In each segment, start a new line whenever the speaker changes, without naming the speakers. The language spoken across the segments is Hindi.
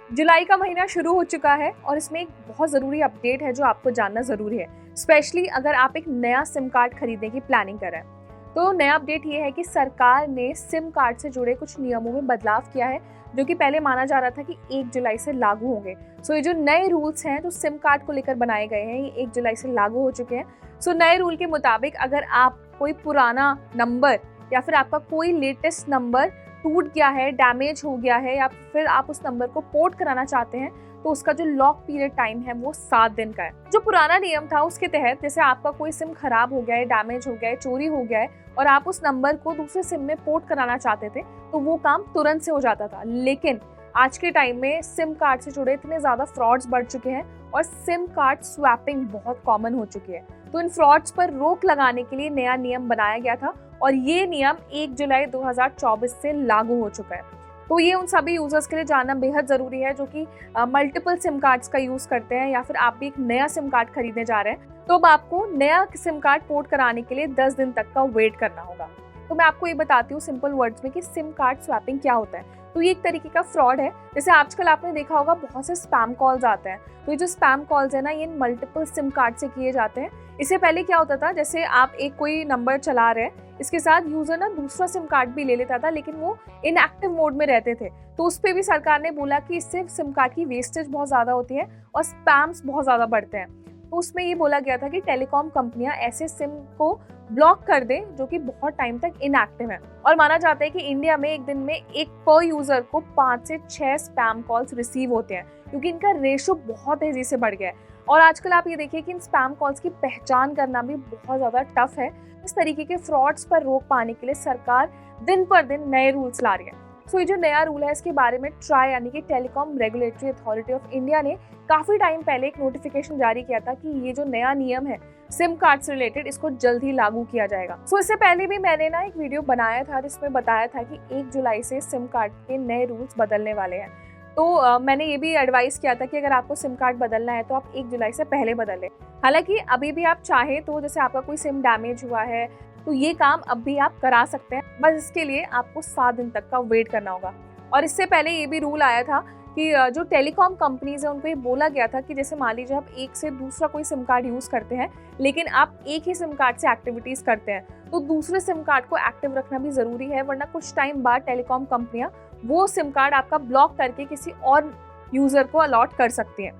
जुलाई का महीना शुरू हो चुका है और इसमें एक बहुत ज़रूरी अपडेट है जो आपको जानना ज़रूरी है, स्पेशली अगर आप एक नया सिम कार्ड खरीदने की प्लानिंग कर रहे हैं। तो नया अपडेट ये है कि सरकार ने सिम कार्ड से जुड़े कुछ नियमों में बदलाव किया है, जो कि पहले माना जा रहा था कि 1 जुलाई से लागू होंगे। ये जो नए रूल्स हैं जो सिम कार्ड को लेकर बनाए गए हैं, ये 1 जुलाई से लागू हो चुके हैं। नए रूल के मुताबिक अगर आप कोई पुराना नंबर या फिर आपका कोई लेटेस्ट नंबर टूट गया है, डैमेज हो गया है या फिर आप उस नंबर को पोर्ट कराना चाहते हैं, तो उसका जो लॉक पीरियड टाइम है वो 7 दिन का है। जो पुराना नियम था उसके तहत जैसे आपका कोई सिम खराब हो गया है, डैमेज हो गया है, चोरी हो गया है और आप उस नंबर को दूसरे सिम में पोर्ट कराना चाहते थे, तो वो काम तुरंत से हो जाता था। लेकिन आज के टाइम में सिम कार्ड से जुड़े इतने ज़्यादा फ्रॉड्स बढ़ चुके हैं और सिम कार्ड स्वैपिंग बहुत कॉमन हो चुकी है। तो इन फ्रॉड्स पर रोक लगाने के लिए नया नियम बनाया गया था और ये नियम 1 जुलाई 2024 से लागू हो चुका है। तो ये उन सभी यूजर्स के लिए जानना बेहद ज़रूरी है जो कि मल्टीपल सिम कार्ड्स का यूज़ करते हैं या फिर आप भी एक नया सिम कार्ड खरीदने जा रहे हैं। तो अब आपको नया सिम कार्ड पोर्ट कराने के लिए 10 दिन तक का वेट करना होगा। तो मैं आपको ये बताती हूँ सिंपल वर्ड्स में कि सिम कार्ड स्वैपिंग क्या होता है। तो ये एक तरीके का फ्रॉड है। जैसे आजकल आपने देखा होगा बहुत से स्पैम कॉल्स आते हैं। तो ये जो स्पैम कॉल्स है ना, ये मल्टीपल सिम कार्ड से किए जाते हैं। इससे पहले क्या होता था, जैसे आप एक कोई नंबर चला रहे हैं, इसके साथ यूजर ना दूसरा सिम कार्ड भी ले लेता था, लेकिन वो इनएक्टिव मोड में रहते थे। तो उस पर भी सरकार ने बोला कि इससे सिम कार्ड की वेस्टेज बहुत ज़्यादा होती है और स्पैम्स बहुत ज़्यादा बढ़ते हैं। तो उसमें ये बोला गया था कि टेलीकॉम कंपनियां ऐसे सिम को ब्लॉक कर दें जो कि बहुत टाइम तक इनएक्टिव है। और माना जाता है कि इंडिया में एक दिन में एक पर यूजर को 5 से 6 स्पैम कॉल्स रिसीव होते हैं, क्योंकि इनका रेशो बहुत तेजी से बढ़ गया है। और आजकल आप ये देखिए कि इन स्पैम कॉल्स की पहचान करना भी बहुत ज़्यादा टफ है। इस तरीके के फ्रॉड्स पर रोक पाने के लिए सरकार दिन पर दिन नए रूल्स ला रही है। ये जो नया रूल है इसके बारे में ट्राई यानी कि telecom regulatory authority of India ने काफ़ी टाइम पहले एक नोटिफिकेशन जारी किया था कि ये जो नया नियम है सिम कार्ड से रिलेटेड, इसको जल्द ही लागू किया जाएगा। इससे पहले भी मैंने ना एक वीडियो बनाया था जिसमें बताया था कि 1 जुलाई से सिम कार्ड के नए रूल्स बदलने वाले हैं। तो मैंने ये भी एडवाइस किया था कि अगर आपको सिम कार्ड बदलना है तो आप 1 जुलाई से पहले बदल लें। हालांकि अभी भी आप चाहें तो जैसे आपका कोई सिम डैमेज हुआ है तो ये काम अब भी आप करा सकते हैं, बस इसके लिए आपको 7 दिन तक का वेट करना होगा। और इससे पहले ये भी रूल आया था कि जो टेलीकॉम कंपनीज है उनको ये बोला गया था कि जैसे मान लीजिए आप एक से दूसरा कोई सिम कार्ड यूज़ करते हैं, लेकिन आप एक ही सिम कार्ड से एक्टिविटीज़ करते हैं, तो दूसरे सिम कार्ड को एक्टिव रखना भी ज़रूरी है, वरना कुछ टाइम बाद टेलीकॉम कंपनियाँ वो सिम कार्ड आपका ब्लॉक करके किसी और यूज़र को अलॉट कर सकती हैं।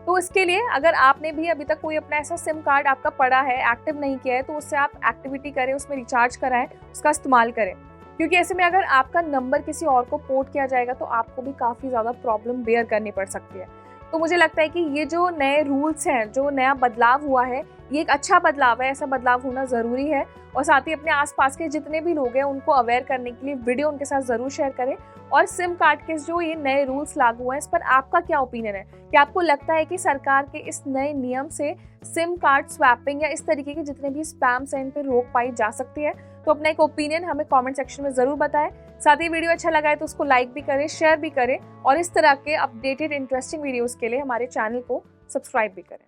तो इसके लिए अगर आपने भी अभी तक कोई अपना ऐसा सिम कार्ड आपका पड़ा है, एक्टिव नहीं किया है, तो उससे आप एक्टिविटी करें, उसमें रिचार्ज कराएं, उसका इस्तेमाल करें। क्योंकि ऐसे में अगर आपका नंबर किसी और को पोर्ट किया जाएगा तो आपको भी काफ़ी ज़्यादा प्रॉब्लम बेयर करनी पड़ सकती है। तो मुझे लगता है कि ये जो नए रूल्स हैं, जो नया बदलाव हुआ है, ये एक अच्छा बदलाव है। ऐसा बदलाव होना ज़रूरी है और साथ ही अपने आसपास के जितने भी लोग हैं उनको अवेयर करने के लिए वीडियो उनके साथ ज़रूर शेयर करें। और सिम कार्ड के जो ये नए रूल्स लागू हैं, इस पर आपका क्या ओपिनियन है? क्या आपको लगता है कि सरकार के इस नए नियम से सिम कार्ड स्वैपिंग या इस तरीके के जितने भी स्पैम्स हैं इन पर रोक पाई जा सकती है? तो अपना एक ओपिनियन हमें कमेंट सेक्शन में ज़रूर बताएं। साथ ही वीडियो अच्छा लगा है तो उसको लाइक भी करें, शेयर भी करें और इस तरह के अपडेटेड इंटरेस्टिंग वीडियोज़ के लिए हमारे चैनल को सब्सक्राइब भी करें।